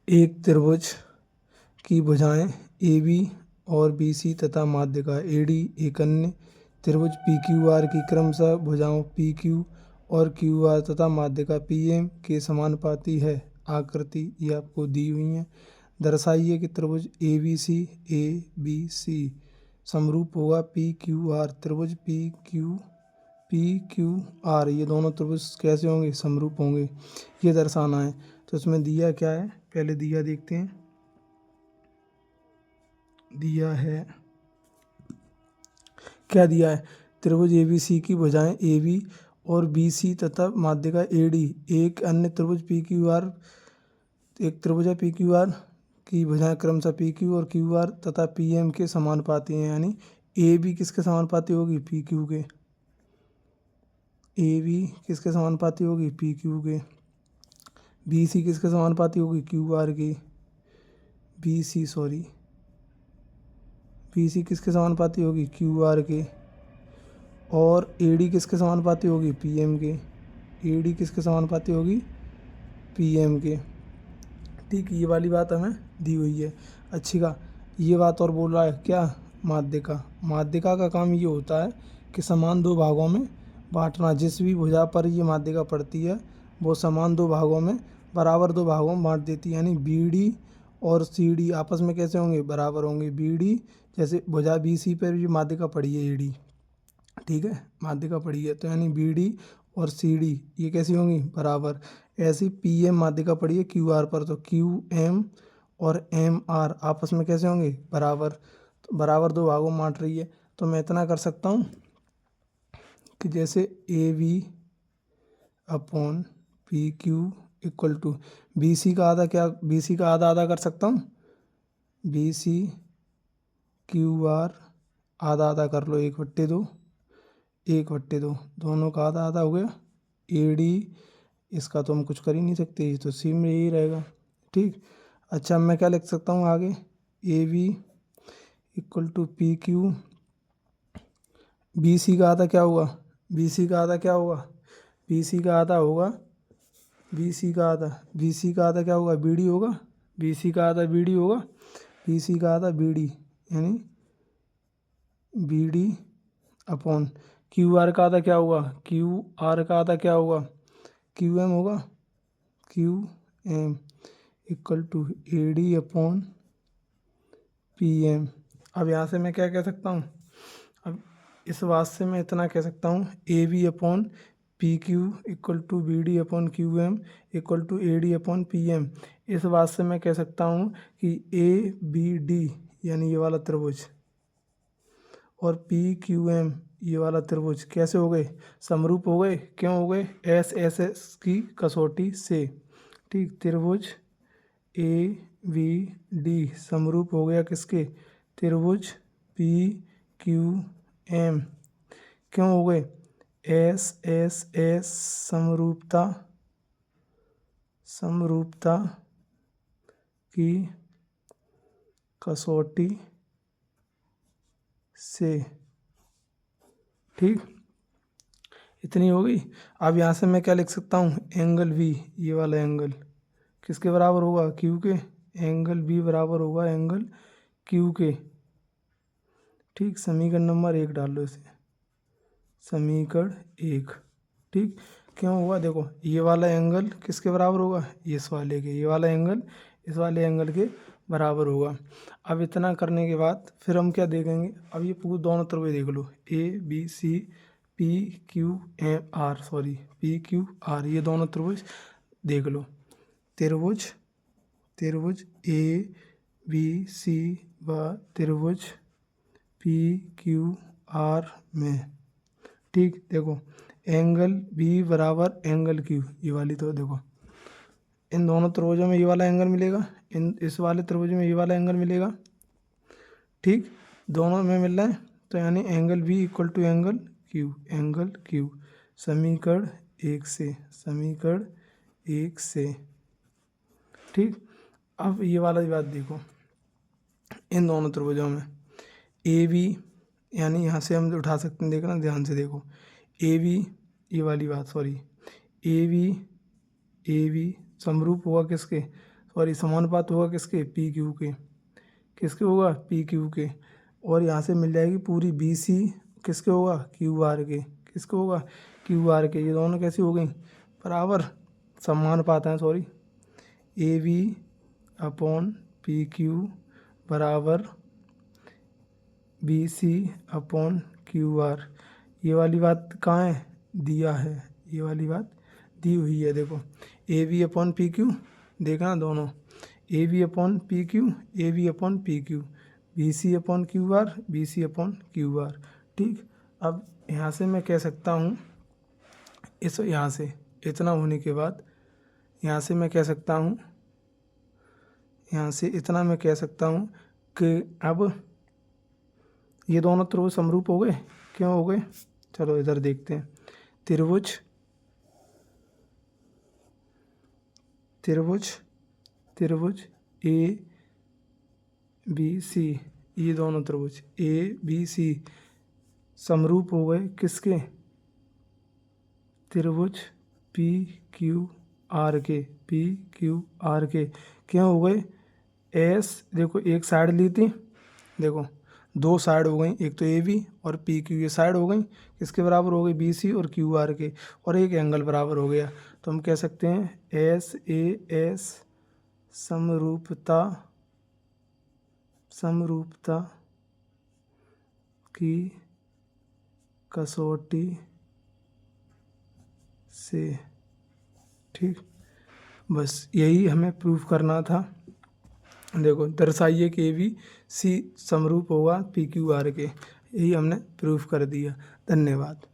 एक त्रिभुज की भुजाएं ए बी और बी सी तथा माध्यिका ए डी एक अन्य त्रिभुज पी क्यू आर की क्रमशः भुजाओं पी क्यू और क्यू आर तथा माध्यिका पी एम के समानुपाती है। आकृति ये आपको दी हुई है। दर्शाइए कि त्रिभुज ए बी सी समरूप होगा पी क्यू आर। त्रिभुज पी क्यू आर ये दोनों त्रिभुज कैसे होंगे? समरूप होंगे, ये दर्शाना है। तो इसमें दिया क्या है, पहले दिया देखते हैं। दिया है, क्या दिया है? त्रिभुज ए बी सी की भुजाएं ए बी और बी सी तथा माध्यिका ए डी एक अन्य त्रिभुज पी क्यू आर, एक त्रिभुज है पी क्यू आर की भुजाएं क्रमशः पी क्यू और क्यू आर तथा पी एम के समानुपाती हैं। यानी ए बी किसके समानुपाती होगी? पी क्यू के। ए बी किसके समानुपाती होगी? पी क्यू के। बी सी किसके समानुपाती होगी? क्यू आर की। बी सी किसके समानुपाती होगी? क्यू आर के। और ए डी किसके समानुपाती होगी? पी एम के। ए डी किसके समानुपाती होगी? पी एम के। ठीक, ये वाली बात हमें दी हुई है। अच्छी का ये बात और बोल रहा है क्या? माध्यिका का काम ये होता है कि समान दो भागों में बांटना। जिस भी भुजा पर ये माध्यिका पड़ती है वो समान दो भागों में, बराबर दो भागों में बांट देती है। यानी बी डी और सी डी आपस में कैसे होंगे? बराबर होंगे। बी डी जैसे भुजा बी सी पर भी माध्यिका पड़ी है ए डी, ठीक है, माध्यिका पड़ी है, तो यानी बी डी और सी डी ये कैसी होंगी? बराबर। ऐसी पी एम माध्यिका पड़ी है क्यू आर पर, तो क्यू एम और एम आर आपस में कैसे होंगे? बराबर। तो बराबर दो भागों में बांट रही है, तो मैं इतना कर सकता हूँ कि जैसे A B upon P Q equal to B C का आधा, क्या बी सी का आधा आधा कर सकता हूँ? बी सी क्यू आर आधा आधा कर लो, 1/2, 1/2 दोनों का आधा आधा हो गया। ए डी इसका तो हम कुछ कर ही नहीं सकते, ये तो सी में यही रहेगा। ठीक, अच्छा मैं क्या लिख सकता हूँ आगे? A B equal to P Q. B C का आधा क्या होगा? बी सी का आधा क्या होगा? बी सी का आधा होगा, बी सी का आधा क्या होगा? बी डी होगा। बी सी का आधा बी डी होगा, बी सी का आधा बी डी, यानी B D upon Q R का आधा क्या होगा? क्यू आर का आधा क्या होगा? क्यू एम होगा। Q M equal to A D upon P M. अब यहाँ से मैं क्या कह सकता हूँ? अब इस बात से मैं इतना कह सकता हूँ, A B upon P Q equal to B D upon Q M equal to A D upon P M. इस बात से मैं कह सकता हूँ कि ए बी डी यानी ये वाला त्रिभुज और पी क्यू एम ये वाला त्रिभुज कैसे हो गए? समरूप हो गए। क्यों हो गए? एस एस एस की कसौटी से। ठीक, त्रिभुज ए बी डी समरूप हो गया किसके? त्रिभुज पी क्यू एम। क्यों हो गए? एस एस एस समरूपता की कसौटी से। ठीक, इतनी हो गई। अब यहाँ से मैं क्या लिख सकता हूँ? एंगल बी, ये वाला एंगल किसके बराबर होगा? क्यू के। एंगल बी बराबर होगा एंगल क्यू के। ठीक, समीकरण नंबर 1 डाल लो इसे, समीकरण 1। ठीक, क्यों हुआ? देखो ये वाला एंगल किसके बराबर होगा? इस वाले के। ये वाला एंगल इस वाले एंगल के बराबर होगा। अब इतना करने के बाद फिर हम क्या देखेंगे? अब ये पूरे दोनों त्रिभुज देख लो, A B C P Q M R, sorry P Q R, ये दोनों त्रिभुज देख लो। त्रिभुज ए बी सी व त्रिभुज पी क्यू आर में। ठीक, देखो एंगल बी बराबर एंगल क्यू, ये वाली तो देखो इन दोनों त्रिभुजों में ये वाला एंगल मिलेगा, इस वाले त्रिभुज में ये वाला एंगल मिलेगा। ठीक, दोनों में मिल रहा है, तो यानी angle B equal to angle Q. समीकरण 1 से। ठीक, अब ये वाला बात देखो, इन दोनों त्रिभुजों में ए बी, यानी यहाँ से हम उठा सकते हैं, देखना ध्यान से देखो, ए बी ये वाली बात, सॉरी ए बी समरूप होगा किसके? सॉरी समानुपात होगा किसके, पी क्यू के, किसके होगा, पी क्यू के। और यहाँ से मिल जाएगी पूरी बी सी किसके होगा, क्यू आर के, किसके होगा, क्यू आर के। ये दोनों कैसी हो गई, बराबर समानुपात हैं, sorry. A V upon P Q बराबर B C upon Q R. ये वाली बात कहाँ है, दिया है, ये वाली बात दी हुई है। देखो A V upon P Q, देखना दोनों, A V upon P Q, A V upon P Q, B C upon Q R, B C upon Q R. ठीक, अब यहाँ से मैं कह सकता हूँ, इस यहाँ से इतना होने के बाद यहाँ से मैं कह सकता हूँ, यहाँ से इतना मैं कह सकता हूँ कि अब ये दोनों त्रिभुज समरूप हो गए, क्यों हो गए, चलो इधर देखते हैं। त्रिभुज त्रिभुज त्रिभुज ए बी सी, ये दोनों त्रिभुज ए बी सी समरूप हो गए किसके, त्रिभुज पी क्यू आर के, पी क्यू आर के। क्यों हो गए, एस देखो एक साइड ली थी, देखो दो साइड हो गई, एक तो ए बी और पी क्यू, ये साइड हो गई, किसके बराबर हो गई, बी सी और क्यू आर के, और एक एंगल बराबर हो गया। तो हम कह सकते हैं एस ए एस समरूपता, समरूपता की कसौटी से। ठीक, बस यही हमें प्रूफ करना था। देखो दर्शाइए कि ए बी सी समरूप होगा पी क्यू आर के, यही हमने प्रूफ कर दिया। धन्यवाद।